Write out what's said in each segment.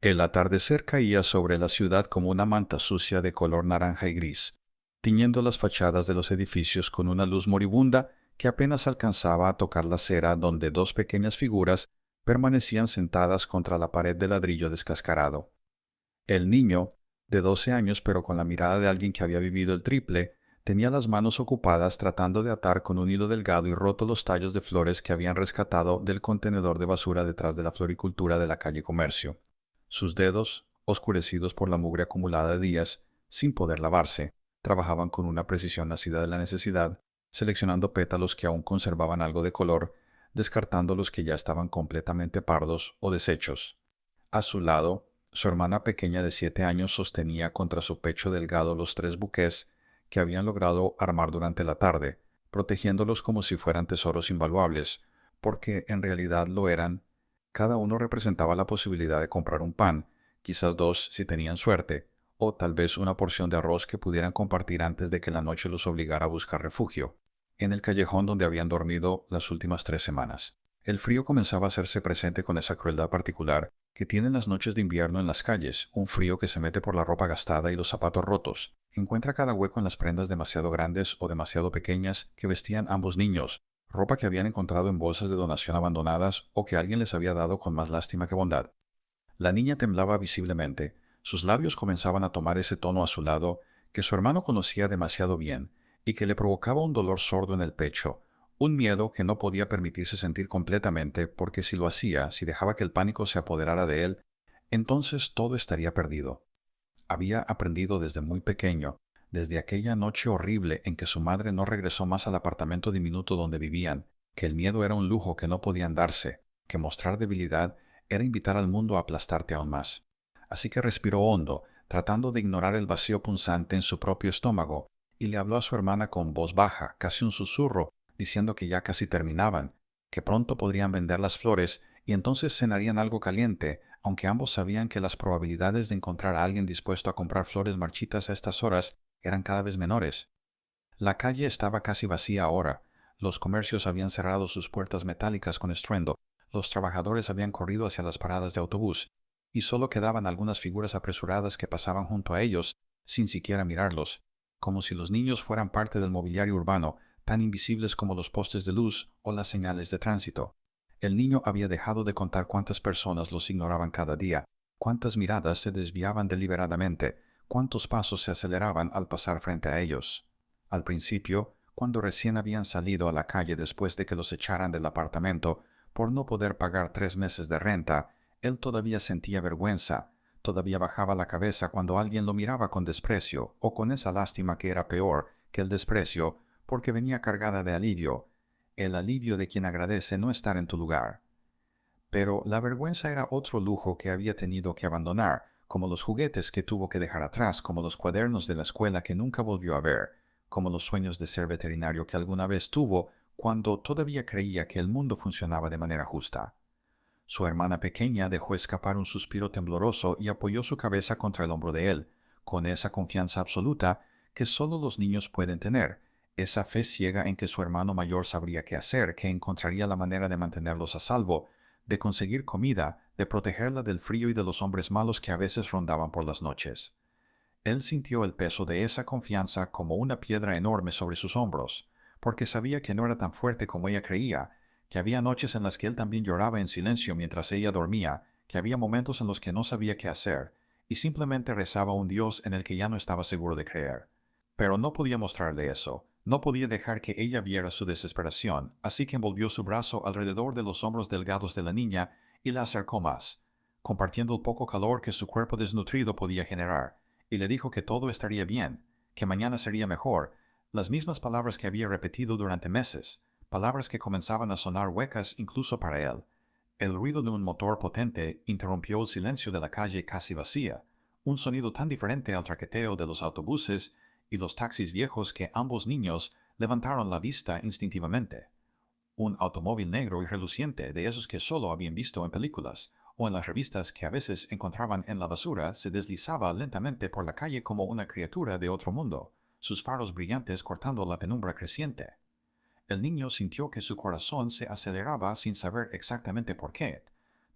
El atardecer caía sobre la ciudad como una manta sucia de color naranja y gris, tiñendo las fachadas de los edificios con una luz moribunda que apenas alcanzaba a tocar la acera donde dos pequeñas figuras permanecían sentadas contra la pared de ladrillo descascarado. El niño, de 12 años pero con la mirada de alguien que había vivido el triple, tenía las manos ocupadas tratando de atar con un hilo delgado y roto los tallos de flores que habían rescatado del contenedor de basura detrás de la floricultura de la calle Comercio. Sus dedos, oscurecidos por la mugre acumulada de días, sin poder lavarse, trabajaban con una precisión nacida de la necesidad, seleccionando pétalos que aún conservaban algo de color, descartando los que ya estaban completamente pardos o deshechos. A su lado, su hermana pequeña de 7 años sostenía contra su pecho delgado los 3 buqués que habían logrado armar durante la tarde, protegiéndolos como si fueran tesoros invaluables, porque en realidad lo eran. Cada uno representaba la posibilidad de comprar un pan, quizás dos si tenían suerte, o tal vez una porción de arroz que pudieran compartir antes de que la noche los obligara a buscar refugio, en el callejón donde habían dormido las últimas 3 semanas. El frío comenzaba a hacerse presente con esa crueldad particular que tienen las noches de invierno en las calles, un frío que se mete por la ropa gastada y los zapatos rotos. Encuentra cada hueco en las prendas demasiado grandes o demasiado pequeñas que vestían ambos niños, ropa que habían encontrado en bolsas de donación abandonadas o que alguien les había dado con más lástima que bondad. La niña temblaba visiblemente, sus labios comenzaban a tomar ese tono azulado que su hermano conocía demasiado bien y que le provocaba un dolor sordo en el pecho, un miedo que no podía permitirse sentir completamente porque si lo hacía, si dejaba que el pánico se apoderara de él, entonces todo estaría perdido. Había aprendido desde muy pequeño, desde aquella noche horrible en que su madre no regresó más al apartamento diminuto donde vivían, que el miedo era un lujo que no podían darse, que mostrar debilidad era invitar al mundo a aplastarte aún más. Así que respiró hondo, tratando de ignorar el vacío punzante en su propio estómago, y le habló a su hermana con voz baja, casi un susurro, diciendo que ya casi terminaban, que pronto podrían vender las flores y entonces cenarían algo caliente, aunque ambos sabían que las probabilidades de encontrar a alguien dispuesto a comprar flores marchitas a estas horas eran cada vez menores. La calle estaba casi vacía ahora. Los comercios habían cerrado sus puertas metálicas con estruendo, los trabajadores habían corrido hacia las paradas de autobús, y solo quedaban algunas figuras apresuradas que pasaban junto a ellos, sin siquiera mirarlos, como si los niños fueran parte del mobiliario urbano, tan invisibles como los postes de luz o las señales de tránsito. El niño había dejado de contar cuántas personas los ignoraban cada día, cuántas miradas se desviaban deliberadamente, cuántos pasos se aceleraban al pasar frente a ellos. Al principio, cuando recién habían salido a la calle después de que los echaran del apartamento por no poder pagar 3 meses de renta, él todavía sentía vergüenza, todavía bajaba la cabeza cuando alguien lo miraba con desprecio o con esa lástima que era peor que el desprecio porque venía cargada de alivio, el alivio de quien agradece no estar en tu lugar. Pero la vergüenza era otro lujo que había tenido que abandonar, como los juguetes que tuvo que dejar atrás, como los cuadernos de la escuela que nunca volvió a ver, como los sueños de ser veterinario que alguna vez tuvo cuando todavía creía que el mundo funcionaba de manera justa. Su hermana pequeña dejó escapar un suspiro tembloroso y apoyó su cabeza contra el hombro de él, con esa confianza absoluta que solo los niños pueden tener, esa fe ciega en que su hermano mayor sabría qué hacer, que encontraría la manera de mantenerlos a salvo, de conseguir comida, de protegerla del frío y de los hombres malos que a veces rondaban por las noches. Él sintió el peso de esa confianza como una piedra enorme sobre sus hombros, porque sabía que no era tan fuerte como ella creía, que había noches en las que él también lloraba en silencio mientras ella dormía, que había momentos en los que no sabía qué hacer, y simplemente rezaba a un Dios en el que ya no estaba seguro de creer. Pero no podía mostrarle eso, no podía dejar que ella viera su desesperación, así que envolvió su brazo alrededor de los hombros delgados de la niña y la acercó más, compartiendo el poco calor que su cuerpo desnutrido podía generar, y le dijo que todo estaría bien, que mañana sería mejor, las mismas palabras que había repetido durante meses, palabras que comenzaban a sonar huecas incluso para él. El ruido de un motor potente interrumpió el silencio de la calle casi vacía, un sonido tan diferente al traqueteo de los autobuses y los taxis viejos que ambos niños levantaron la vista instintivamente. Un automóvil negro y reluciente de esos que solo habían visto en películas o en las revistas que a veces encontraban en la basura se deslizaba lentamente por la calle como una criatura de otro mundo, sus faros brillantes cortando la penumbra creciente. El niño sintió que su corazón se aceleraba sin saber exactamente por qué.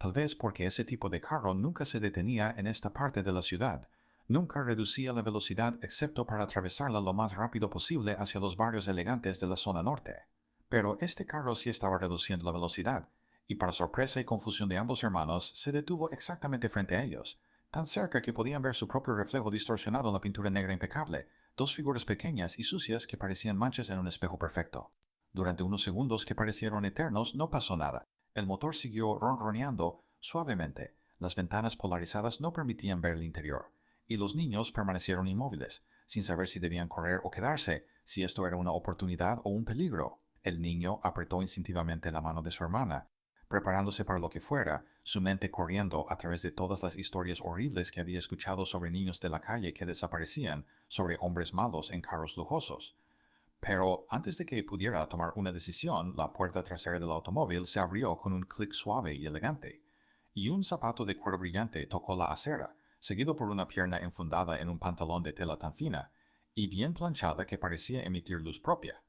tal vez porque ese tipo de carro nunca se detenía en esta parte de la ciudad. Nunca reducía la velocidad excepto para atravesarla lo más rápido posible hacia los barrios elegantes de la zona norte. Pero este carro sí estaba reduciendo la velocidad, y para sorpresa y confusión de ambos hermanos, se detuvo exactamente frente a ellos, tan cerca que podían ver su propio reflejo distorsionado en la pintura negra impecable, dos figuras pequeñas y sucias que parecían manchas en un espejo perfecto. Durante unos segundos que parecieron eternos no pasó nada. El motor siguió ronroneando suavemente. Las ventanas polarizadas no permitían ver el interior, y los niños permanecieron inmóviles, sin saber si debían correr o quedarse, si esto era una oportunidad o un peligro. El niño apretó instintivamente la mano de su hermana, preparándose para lo que fuera, su mente corriendo a través de todas las historias horribles que había escuchado sobre niños de la calle que desaparecían, sobre hombres malos en carros lujosos. Pero antes de que pudiera tomar una decisión, la puerta trasera del automóvil se abrió con un clic suave y elegante, y un zapato de cuero brillante tocó la acera, seguido por una pierna enfundada en un pantalón de tela tan fina y bien planchada que parecía emitir luz propia.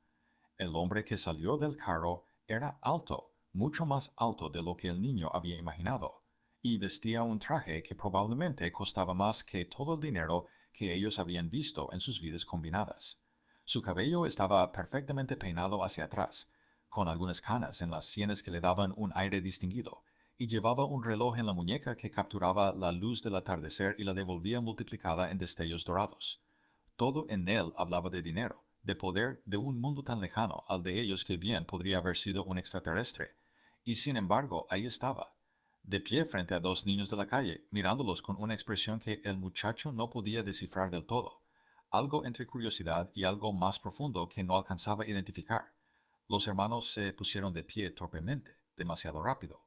El hombre que salió del carro era alto, mucho más alto de lo que el niño había imaginado, y vestía un traje que probablemente costaba más que todo el dinero que ellos habían visto en sus vidas combinadas. Su cabello estaba perfectamente peinado hacia atrás, con algunas canas en las sienes que le daban un aire distinguido, y llevaba un reloj en la muñeca que capturaba la luz del atardecer y la devolvía multiplicada en destellos dorados. Todo en él hablaba de dinero, de poder, de un mundo tan lejano al de ellos que bien podría haber sido un extraterrestre. Y sin embargo, ahí estaba, de pie frente a dos niños de la calle, mirándolos con una expresión que el muchacho no podía descifrar del todo, algo entre curiosidad y algo más profundo que no alcanzaba a identificar. Los hermanos se pusieron de pie torpemente, demasiado rápido,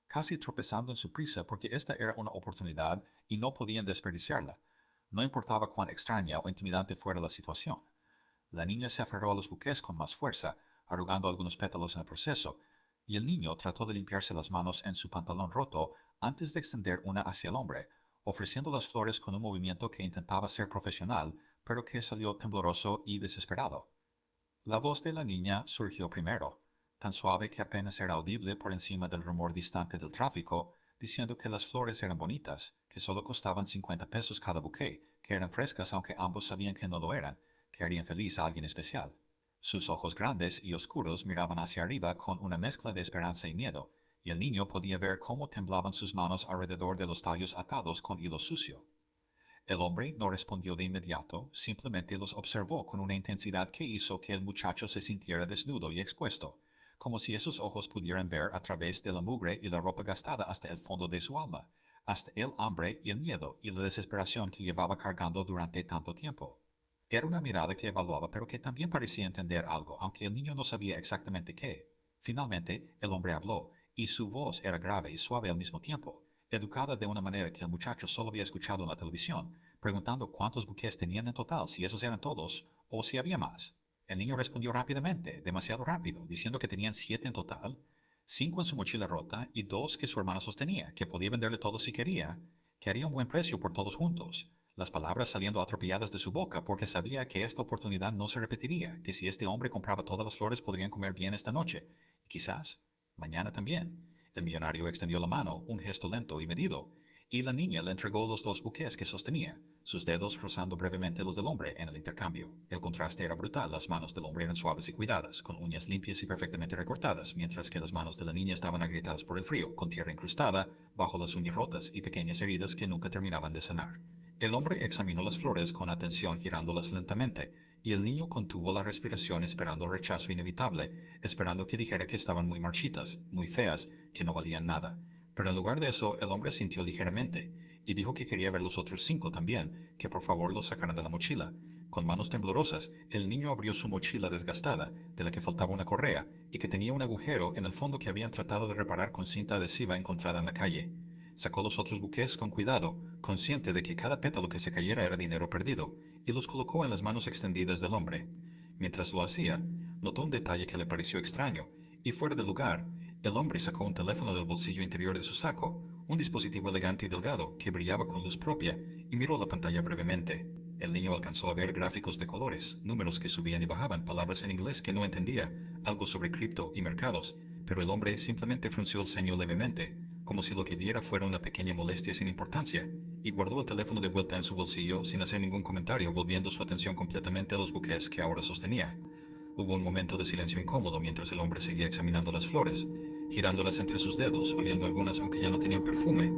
casi tropezando en su prisa porque esta era una oportunidad y no podían desperdiciarla. No importaba cuán extraña o intimidante fuera la situación. La niña se aferró a los buqués con más fuerza, arrugando algunos pétalos en el proceso, y el niño trató de limpiarse las manos en su pantalón roto antes de extender una hacia el hombre, ofreciendo las flores con un movimiento que intentaba ser profesional, pero que salió tembloroso y desesperado. La voz de la niña surgió primero, tan suave que apenas era audible por encima del rumor distante del tráfico, diciendo que las flores eran bonitas, que solo costaban 50 pesos cada buqué, que eran frescas aunque ambos sabían que no lo eran, que harían feliz a alguien especial. Sus ojos grandes y oscuros miraban hacia arriba con una mezcla de esperanza y miedo, y el niño podía ver cómo temblaban sus manos alrededor de los tallos atados con hilo sucio. El hombre no respondió de inmediato, simplemente los observó con una intensidad que hizo que el muchacho se sintiera desnudo y expuesto, como si esos ojos pudieran ver a través de la mugre y la ropa gastada hasta el fondo de su alma, hasta el hambre y el miedo y la desesperación que llevaba cargando durante tanto tiempo. Era una mirada que evaluaba, pero que también parecía entender algo, aunque el niño no sabía exactamente qué. Finalmente, el hombre habló, y su voz era grave y suave al mismo tiempo, educada de una manera que el muchacho solo había escuchado en la televisión, preguntando cuántos buqués tenían en total, si esos eran todos, o si había más. El niño respondió rápidamente, demasiado rápido, diciendo que tenían 7 en total, 5 en su mochila rota y 2 que su hermana sostenía, que podía venderle todos si quería, que haría un buen precio por todos juntos. Las palabras saliendo atropelladas de su boca porque sabía que esta oportunidad no se repetiría, que si este hombre compraba todas las flores podrían comer bien esta noche, y quizás mañana también. El millonario extendió la mano, un gesto lento y medido, y la niña le entregó los 2 buqués que sostenía, sus dedos rozando brevemente los del hombre en el intercambio. El contraste era brutal, las manos del hombre eran suaves y cuidadas, con uñas limpias y perfectamente recortadas, mientras que las manos de la niña estaban agrietadas por el frío, con tierra incrustada, bajo las uñas rotas y pequeñas heridas que nunca terminaban de sanar. El hombre examinó las flores con atención girándolas lentamente, y el niño contuvo la respiración esperando el rechazo inevitable, esperando que dijera que estaban muy marchitas, muy feas, que no valían nada. Pero en lugar de eso, el hombre sintió ligeramente, y dijo que quería ver los otros 5 también, que por favor los sacaran de la mochila. Con manos temblorosas, el niño abrió su mochila desgastada, de la que faltaba una correa, y que tenía un agujero en el fondo que habían tratado de reparar con cinta adhesiva encontrada en la calle. Sacó los otros buqués con cuidado, consciente de que cada pétalo que se cayera era dinero perdido, y los colocó en las manos extendidas del hombre. Mientras lo hacía, notó un detalle que le pareció extraño, y fuera de lugar, el hombre sacó un teléfono del bolsillo interior de su saco, un dispositivo elegante y delgado que brillaba con luz propia, y miró la pantalla brevemente. El niño alcanzó a ver gráficos de colores, números que subían y bajaban, palabras en inglés que no entendía, algo sobre cripto y mercados, pero el hombre simplemente frunció el ceño levemente, como si lo que viera fuera una pequeña molestia sin importancia, y guardó el teléfono de vuelta en su bolsillo sin hacer ningún comentario, volviendo su atención completamente a los buqués que ahora sostenía. Hubo un momento de silencio incómodo mientras el hombre seguía examinando las flores, girándolas entre sus dedos, oliendo algunas aunque ya no tenían perfume,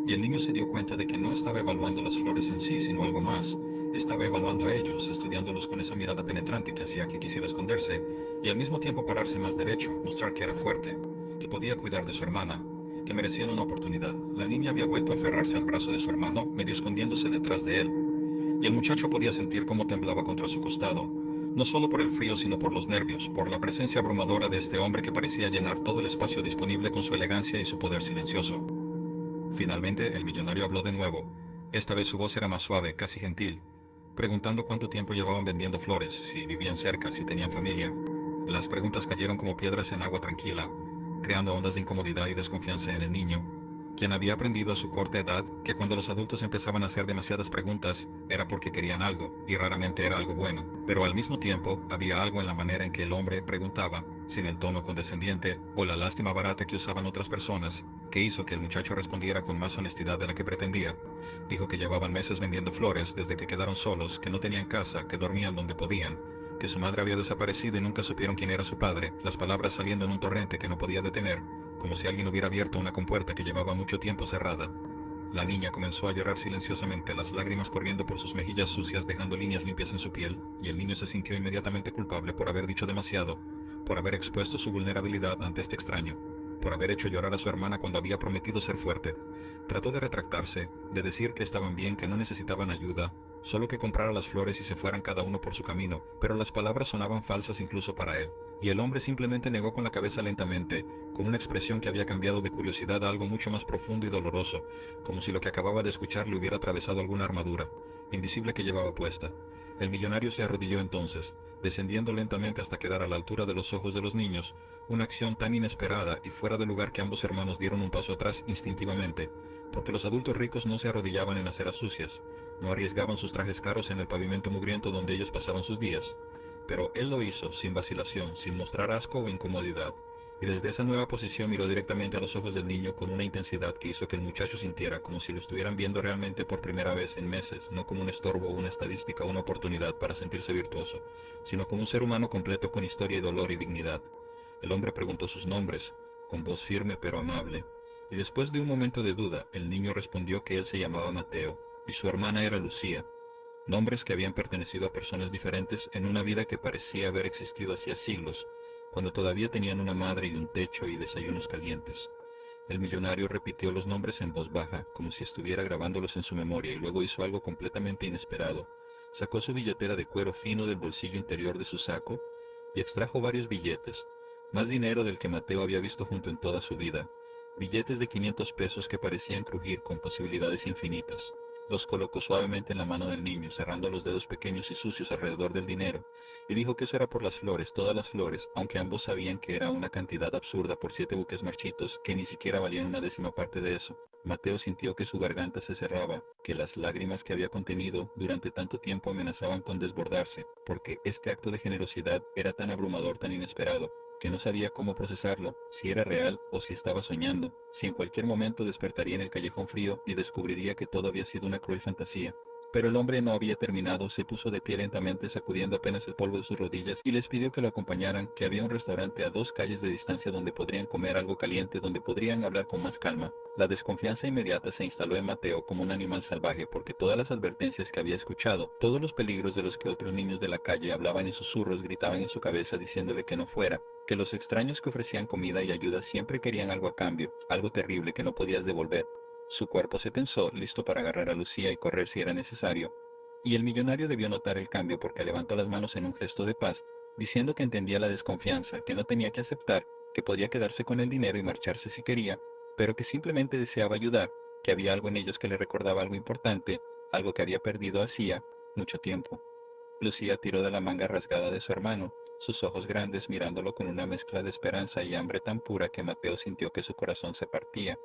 y el niño se dio cuenta de que no estaba evaluando las flores en sí, sino algo más. Estaba evaluando a ellos, estudiándolos con esa mirada penetrante que hacía que quisiera esconderse, y al mismo tiempo pararse más derecho, mostrar que era fuerte, que podía cuidar de su hermana, que merecían una oportunidad. La niña había vuelto a aferrarse al brazo de su hermano, medio escondiéndose detrás de él, y el muchacho podía sentir cómo temblaba contra su costado, no solo por el frío sino por los nervios, por la presencia abrumadora de este hombre que parecía llenar todo el espacio disponible con su elegancia y su poder silencioso. Finalmente, el millonario habló de nuevo. Esta vez su voz era más suave, casi gentil, preguntando cuánto tiempo llevaban vendiendo flores, si vivían cerca, si tenían familia. Las preguntas cayeron como piedras en agua tranquila, creando ondas de incomodidad y desconfianza en el niño, quien había aprendido a su corta edad que cuando los adultos empezaban a hacer demasiadas preguntas era porque querían algo, y raramente era algo bueno. Pero al mismo tiempo, había algo en la manera en que el hombre preguntaba, sin el tono condescendiente o la lástima barata que usaban otras personas, que hizo que el muchacho respondiera con más honestidad de la que pretendía. Dijo que llevaban meses vendiendo flores desde que quedaron solos, que no tenían casa, que dormían donde podían, que su madre había desaparecido y nunca supieron quién era su padre, las palabras saliendo en un torrente que no podía detener, como si alguien hubiera abierto una compuerta que llevaba mucho tiempo cerrada. La niña comenzó a llorar silenciosamente, las lágrimas corriendo por sus mejillas sucias dejando líneas limpias en su piel, y el niño se sintió inmediatamente culpable por haber dicho demasiado, por haber expuesto su vulnerabilidad ante este extraño, por haber hecho llorar a su hermana cuando había prometido ser fuerte. Trató de retractarse, de decir que estaban bien, que no necesitaban ayuda, solo que comprara las flores y se fueran cada uno por su camino, pero las palabras sonaban falsas incluso para él, y el hombre simplemente negó con la cabeza lentamente, con una expresión que había cambiado de curiosidad a algo mucho más profundo y doloroso, como si lo que acababa de escuchar le hubiera atravesado alguna armadura invisible que llevaba puesta. El millonario se arrodilló entonces, descendiendo lentamente hasta quedar a la altura de los ojos de los niños, una acción tan inesperada y fuera de lugar que ambos hermanos dieron un paso atrás instintivamente, porque los adultos ricos no se arrodillaban en aceras sucias, no arriesgaban sus trajes caros en el pavimento mugriento donde ellos pasaban sus días. Pero él lo hizo sin vacilación, sin mostrar asco o incomodidad, y desde esa nueva posición miró directamente a los ojos del niño con una intensidad que hizo que el muchacho sintiera como si lo estuvieran viendo realmente por primera vez en meses, no como un estorbo o una estadística o una oportunidad para sentirse virtuoso, sino como un ser humano completo con historia y dolor y dignidad. El hombre preguntó sus nombres, con voz firme pero amable, y después de un momento de duda, el niño respondió que él se llamaba Mateo, y su hermana era Lucía, nombres que habían pertenecido a personas diferentes en una vida que parecía haber existido hacía siglos, cuando todavía tenían una madre y un techo y desayunos calientes. El millonario repitió los nombres en voz baja, como si estuviera grabándolos en su memoria, y luego hizo algo completamente inesperado. Sacó su billetera de cuero fino del bolsillo interior de su saco y extrajo varios billetes, más dinero del que Mateo había visto junto en toda su vida, billetes de 500 pesos que parecían crujir con posibilidades infinitas. Los colocó suavemente en la mano del niño, cerrando los dedos pequeños y sucios alrededor del dinero, y dijo que eso era por las flores, todas las flores, aunque ambos sabían que era una cantidad absurda por 7 buques marchitos, que ni siquiera valían una décima parte de eso. Mateo sintió que su garganta se cerraba, que las lágrimas que había contenido durante tanto tiempo amenazaban con desbordarse, porque este acto de generosidad era tan abrumador, tan inesperado, que no sabía cómo procesarlo, si era real o si estaba soñando, si en cualquier momento despertaría en el callejón frío y descubriría que todo había sido una cruel fantasía. Pero el hombre no había terminado, se puso de pie lentamente sacudiendo apenas el polvo de sus rodillas y les pidió que lo acompañaran, que había un restaurante a 2 calles de distancia donde podrían comer algo caliente, donde podrían hablar con más calma. La desconfianza inmediata se instaló en Mateo como un animal salvaje porque todas las advertencias que había escuchado, todos los peligros de los que otros niños de la calle hablaban en susurros, gritaban en su cabeza diciéndole que no fuera, que los extraños que ofrecían comida y ayuda siempre querían algo a cambio, algo terrible que no podías devolver. Su cuerpo se tensó, listo para agarrar a Lucía y correr si era necesario. Y el millonario debió notar el cambio porque levantó las manos en un gesto de paz, diciendo que entendía la desconfianza, que no tenía que aceptar, que podía quedarse con el dinero y marcharse si quería, pero que simplemente deseaba ayudar, que había algo en ellos que le recordaba algo importante, algo que había perdido hacía mucho tiempo. Lucía tiró de la manga rasgada de su hermano, sus ojos grandes mirándolo con una mezcla de esperanza y hambre tan pura que Mateo sintió que su corazón se partía,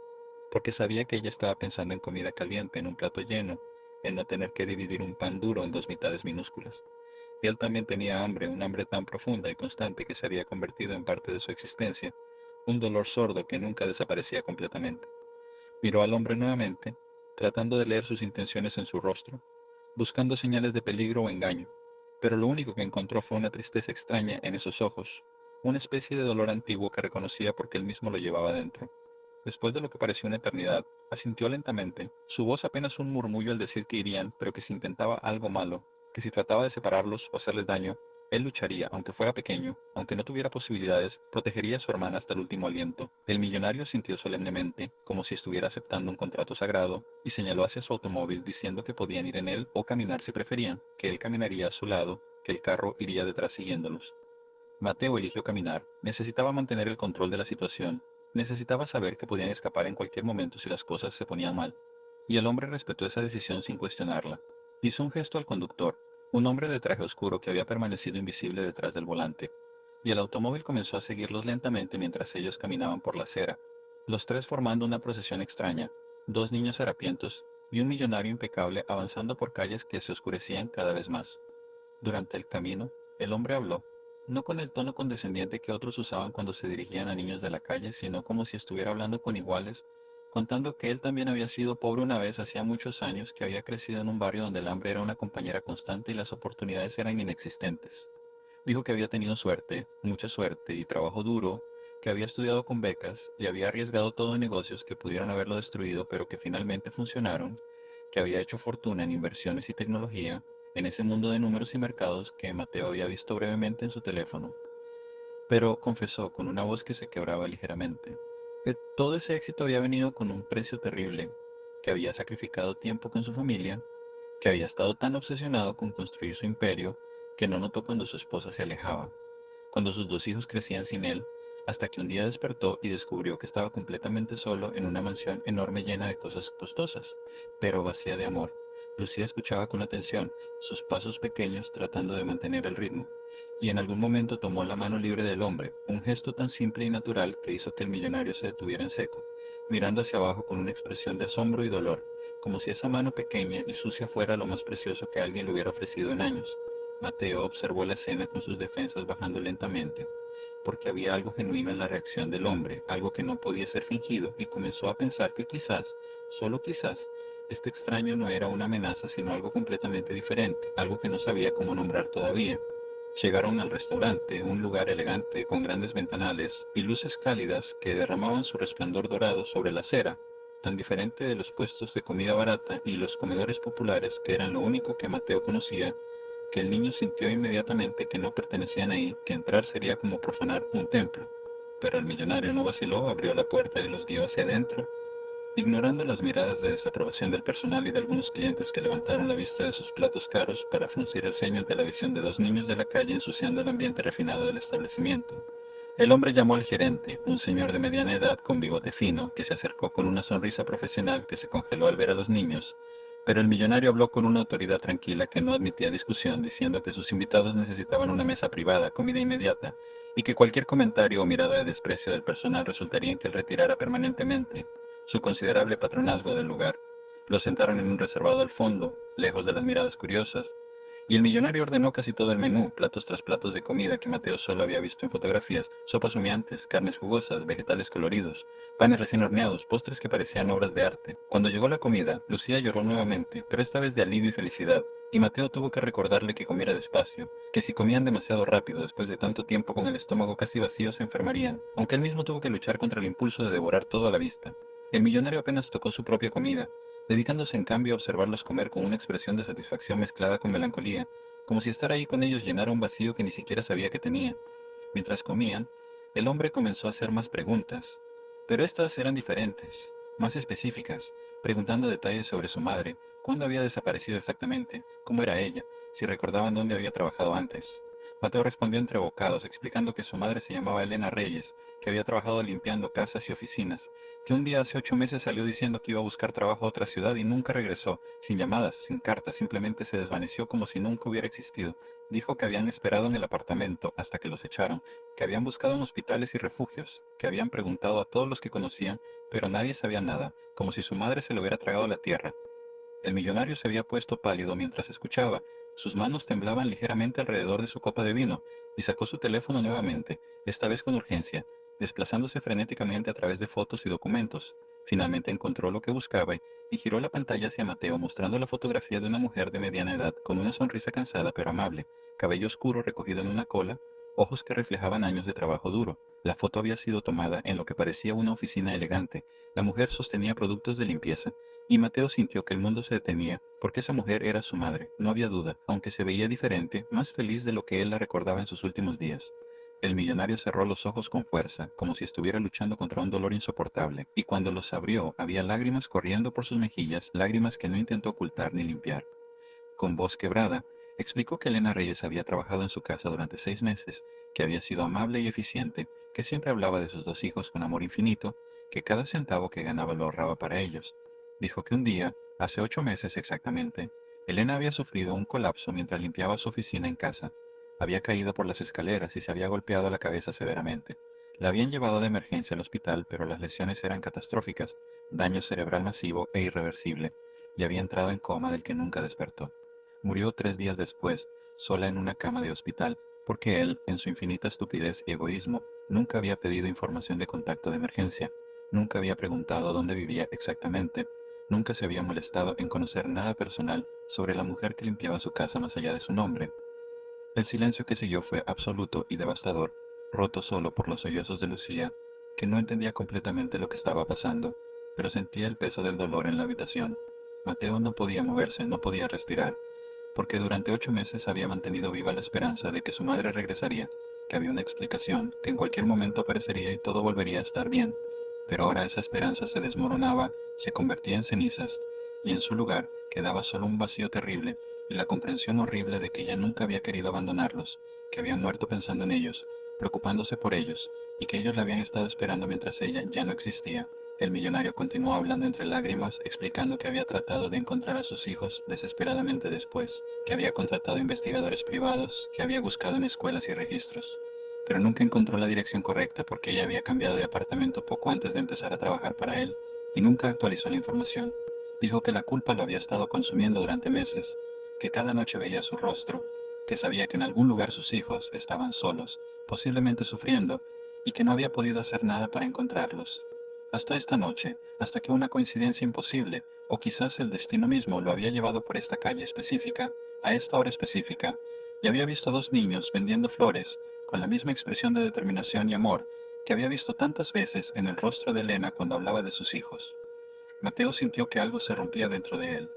porque sabía que ella estaba pensando en comida caliente, en un plato lleno, en no tener que dividir un pan duro en 2 mitades minúsculas. Y él también tenía hambre, un hambre tan profunda y constante que se había convertido en parte de su existencia, un dolor sordo que nunca desaparecía completamente. Miró al hombre nuevamente, tratando de leer sus intenciones en su rostro, buscando señales de peligro o engaño, pero lo único que encontró fue una tristeza extraña en esos ojos, una especie de dolor antiguo que reconocía porque él mismo lo llevaba dentro. Después de lo que pareció una eternidad, asintió lentamente, su voz apenas un murmullo al decir que irían, pero que si intentaba algo malo, que si trataba de separarlos o hacerles daño, él lucharía, aunque fuera pequeño, aunque no tuviera posibilidades, protegería a su hermana hasta el último aliento. El millonario sintió solemnemente, como si estuviera aceptando un contrato sagrado, y señaló hacia su automóvil diciendo que podían ir en él o caminar si preferían, que él caminaría a su lado, que el carro iría detrás siguiéndolos. Mateo eligió caminar. Necesitaba mantener el control de la situación. Necesitaba saber que podían escapar en cualquier momento si las cosas se ponían mal. Y el hombre respetó esa decisión sin cuestionarla. Hizo un gesto al conductor, un hombre de traje oscuro que había permanecido invisible detrás del volante. Y el automóvil comenzó a seguirlos lentamente mientras ellos caminaban por la acera. Los tres formando una procesión extraña, dos niños harapientos y un millonario impecable avanzando por calles que se oscurecían cada vez más. Durante el camino, el hombre habló, no con el tono condescendiente que otros usaban cuando se dirigían a niños de la calle, sino como si estuviera hablando con iguales, contando que él también había sido pobre una vez hacía muchos años, que había crecido en un barrio donde el hambre era una compañera constante y las oportunidades eran inexistentes. Dijo que había tenido suerte, mucha suerte y trabajo duro, que había estudiado con becas y había arriesgado todo en negocios que pudieran haberlo destruido, pero que finalmente funcionaron, que había hecho fortuna en inversiones y tecnología, en ese mundo de números y mercados que Mateo había visto brevemente en su teléfono. Pero confesó con una voz que se quebraba ligeramente, que todo ese éxito había venido con un precio terrible, que había sacrificado tiempo con su familia, que había estado tan obsesionado con construir su imperio que no notó cuando su esposa se alejaba, cuando sus dos hijos crecían sin él, hasta que un día despertó y descubrió que estaba completamente solo en una mansión enorme llena de cosas costosas, pero vacía de amor. Lucía escuchaba con atención sus pasos pequeños tratando de mantener el ritmo, y en algún momento tomó la mano libre del hombre, un gesto tan simple y natural que hizo que el millonario se detuviera en seco, mirando hacia abajo con una expresión de asombro y dolor, como si esa mano pequeña y sucia fuera lo más precioso que alguien le hubiera ofrecido en años. Mateo observó la escena con sus defensas bajando lentamente, porque había algo genuino en la reacción del hombre, algo que no podía ser fingido, y comenzó a pensar que quizás, solo quizás, este extraño no era una amenaza, sino algo completamente diferente, algo que no sabía cómo nombrar todavía. Llegaron al restaurante, un lugar elegante con grandes ventanales y luces cálidas que derramaban su resplandor dorado sobre la acera, tan diferente de los puestos de comida barata y los comedores populares que eran lo único que Mateo conocía, que el niño sintió inmediatamente que no pertenecían ahí, que entrar sería como profanar un templo. Pero el millonario no vaciló, abrió la puerta y los guió hacia adentro, ignorando las miradas de desaprobación del personal y de algunos clientes que levantaron la vista de sus platos caros para fruncir el ceño ante la visión de dos niños de la calle ensuciando el ambiente refinado del establecimiento. El hombre llamó al gerente, un señor de mediana edad con bigote fino, que se acercó con una sonrisa profesional que se congeló al ver a los niños. Pero el millonario habló con una autoridad tranquila que no admitía discusión, diciendo que sus invitados necesitaban una mesa privada, comida inmediata, y que cualquier comentario o mirada de desprecio del personal resultaría en que él retirara permanentemente su considerable patronazgo del lugar. Lo sentaron en un reservado al fondo, lejos de las miradas curiosas, y el millonario ordenó casi todo el menú, platos tras platos de comida que Mateo solo había visto en fotografías, sopas humeantes, carnes jugosas, vegetales coloridos, panes recién horneados, postres que parecían obras de arte. Cuando llegó la comida, Lucía lloró nuevamente, pero esta vez de alivio y felicidad, y Mateo tuvo que recordarle que comiera despacio, que si comían demasiado rápido después de tanto tiempo con el estómago casi vacío se enfermarían, aunque él mismo tuvo que luchar contra el impulso de devorar todo a la vista. El millonario apenas tocó su propia comida, dedicándose en cambio a observarlos comer con una expresión de satisfacción mezclada con melancolía, como si estar ahí con ellos llenara un vacío que ni siquiera sabía que tenía. Mientras comían, el hombre comenzó a hacer más preguntas, pero estas eran diferentes, más específicas, preguntando detalles sobre su madre, cuándo había desaparecido exactamente, cómo era ella, si recordaban dónde había trabajado antes. Mateo respondió entre bocados, explicando que su madre se llamaba Elena Reyes, que había trabajado limpiando casas y oficinas, que un día hace 8 meses salió diciendo que iba a buscar trabajo a otra ciudad y nunca regresó, sin llamadas, sin cartas, simplemente se desvaneció como si nunca hubiera existido. Dijo que habían esperado en el apartamento hasta que los echaron, que habían buscado en hospitales y refugios, que habían preguntado a todos los que conocían, pero nadie sabía nada, como si su madre se le hubiera tragado la tierra. El millonario se había puesto pálido mientras escuchaba, sus manos temblaban ligeramente alrededor de su copa de vino, y sacó su teléfono nuevamente, esta vez con urgencia, desplazándose frenéticamente a través de fotos y documentos. Finalmente encontró lo que buscaba y giró la pantalla hacia Mateo mostrando la fotografía de una mujer de mediana edad con una sonrisa cansada pero amable, cabello oscuro recogido en una cola, ojos que reflejaban años de trabajo duro. La foto había sido tomada en lo que parecía una oficina elegante. La mujer sostenía productos de limpieza y Mateo sintió que el mundo se detenía porque esa mujer era su madre, no había duda, aunque se veía diferente, más feliz de lo que él la recordaba en sus últimos días. El millonario cerró los ojos con fuerza, como si estuviera luchando contra un dolor insoportable, y cuando los abrió había lágrimas corriendo por sus mejillas, lágrimas que no intentó ocultar ni limpiar. Con voz quebrada, explicó que Elena Reyes había trabajado en su casa durante 6 meses, que había sido amable y eficiente, que siempre hablaba de sus 2 hijos con amor infinito, que cada centavo que ganaba lo ahorraba para ellos. Dijo que un día, hace 8 meses exactamente, Elena había sufrido un colapso mientras limpiaba su oficina en casa. Había caído por las escaleras y se había golpeado la cabeza severamente. La habían llevado de emergencia al hospital, pero las lesiones eran catastróficas, daño cerebral masivo e irreversible, y había entrado en coma del que nunca despertó. Murió 3 días después, sola en una cama de hospital, porque él, en su infinita estupidez y egoísmo, nunca había pedido información de contacto de emergencia, nunca había preguntado dónde vivía exactamente, nunca se había molestado en conocer nada personal sobre la mujer que limpiaba su casa más allá de su nombre. El silencio que siguió fue absoluto y devastador, roto solo por los sollozos de Lucía, que no entendía completamente lo que estaba pasando, pero sentía el peso del dolor en la habitación. Mateo no podía moverse, no podía respirar, porque durante 8 meses había mantenido viva la esperanza de que su madre regresaría, que había una explicación, que en cualquier momento aparecería y todo volvería a estar bien. Pero ahora esa esperanza se desmoronaba, se convertía en cenizas, y en su lugar quedaba solo un vacío terrible y la comprensión horrible de que ella nunca había querido abandonarlos, que habían muerto pensando en ellos, preocupándose por ellos, y que ellos la habían estado esperando mientras ella ya no existía. El millonario continuó hablando entre lágrimas, explicando que había tratado de encontrar a sus hijos desesperadamente después, que había contratado investigadores privados, que había buscado en escuelas y registros, pero nunca encontró la dirección correcta porque ella había cambiado de apartamento poco antes de empezar a trabajar para él, y nunca actualizó la información. Dijo que la culpa lo había estado consumiendo durante meses, que cada noche veía su rostro, que sabía que en algún lugar sus hijos estaban solos, posiblemente sufriendo, y que no había podido hacer nada para encontrarlos. Hasta esta noche, hasta que una coincidencia imposible, o quizás el destino mismo lo había llevado por esta calle específica, a esta hora específica, y había visto a 2 niños vendiendo flores, con la misma expresión de determinación y amor que había visto tantas veces en el rostro de Elena cuando hablaba de sus hijos. Mateo sintió que algo se rompía dentro de él.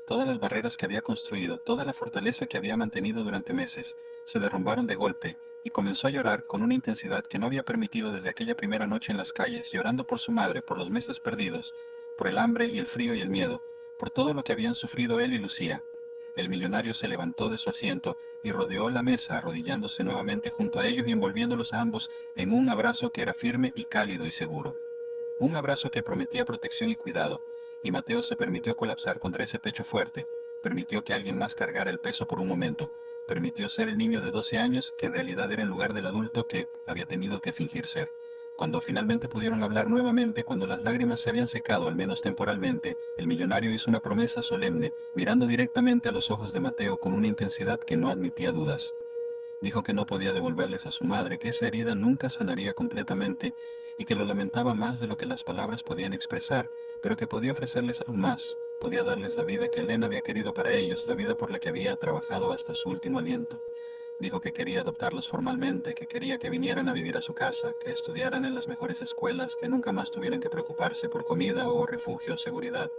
Todas las barreras que había construido, toda la fortaleza que había mantenido durante meses, se derrumbaron de golpe, y comenzó a llorar con una intensidad que no había permitido desde aquella primera noche en las calles, llorando por su madre, por los meses perdidos, por el hambre y el frío y el miedo, por todo lo que habían sufrido él y Lucía. El millonario se levantó de su asiento y rodeó la mesa, arrodillándose nuevamente junto a ellos y envolviéndolos a ambos en un abrazo que era firme y cálido y seguro. Un abrazo que prometía protección y cuidado, y Mateo se permitió colapsar contra ese pecho fuerte, permitió que alguien más cargara el peso por un momento, permitió ser el niño de 12 años que en realidad era en lugar del adulto que había tenido que fingir ser. Cuando finalmente pudieron hablar nuevamente, cuando las lágrimas se habían secado, al menos temporalmente, el millonario hizo una promesa solemne, mirando directamente a los ojos de Mateo con una intensidad que no admitía dudas. Dijo que no podía devolverles a su madre, que esa herida nunca sanaría completamente y que lo lamentaba más de lo que las palabras podían expresar, pero que podía ofrecerles aún más. Podía darles la vida que Elena había querido para ellos, la vida por la que había trabajado hasta su último aliento. Dijo que quería adoptarlos formalmente, que quería que vinieran a vivir a su casa, que estudiaran en las mejores escuelas, que nunca más tuvieran que preocuparse por comida o refugio o seguridad.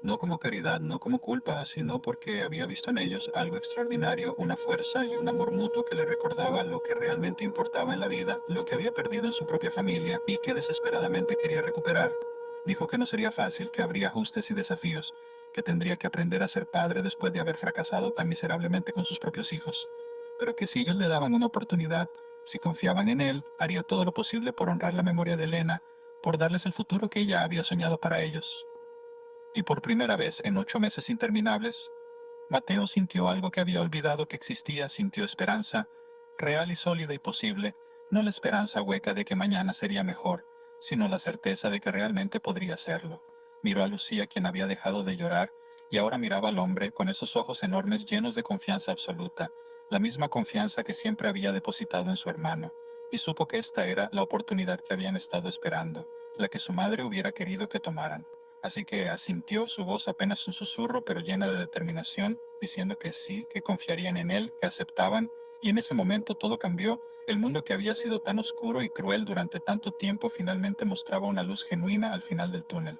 No como caridad, no como culpa, sino porque había visto en ellos algo extraordinario, una fuerza y un amor mutuo que le recordaba lo que realmente importaba en la vida, lo que había perdido en su propia familia y que desesperadamente quería recuperar. Dijo que no sería fácil, que habría ajustes y desafíos, que tendría que aprender a ser padre después de haber fracasado tan miserablemente con sus propios hijos, pero que si ellos le daban una oportunidad, si confiaban en él, haría todo lo posible por honrar la memoria de Elena, por darles el futuro que ella había soñado para ellos. Y por primera vez en 8 meses interminables, Mateo sintió algo que había olvidado que existía, sintió esperanza, real y sólida y posible, no la esperanza hueca de que mañana sería mejor, sino la certeza de que realmente podría serlo. Miró a Lucía, quien había dejado de llorar, y ahora miraba al hombre con esos ojos enormes llenos de confianza absoluta, la misma confianza que siempre había depositado en su hermano, y supo que esta era la oportunidad que habían estado esperando. la que su madre hubiera querido que tomaran. Así que asintió, su voz apenas un susurro, pero llena de determinación, diciendo que sí, que confiarían en él, que aceptaban, y en ese momento todo cambió. El mundo que había sido tan oscuro y cruel durante tanto tiempo finalmente mostraba una luz genuina al final del túnel.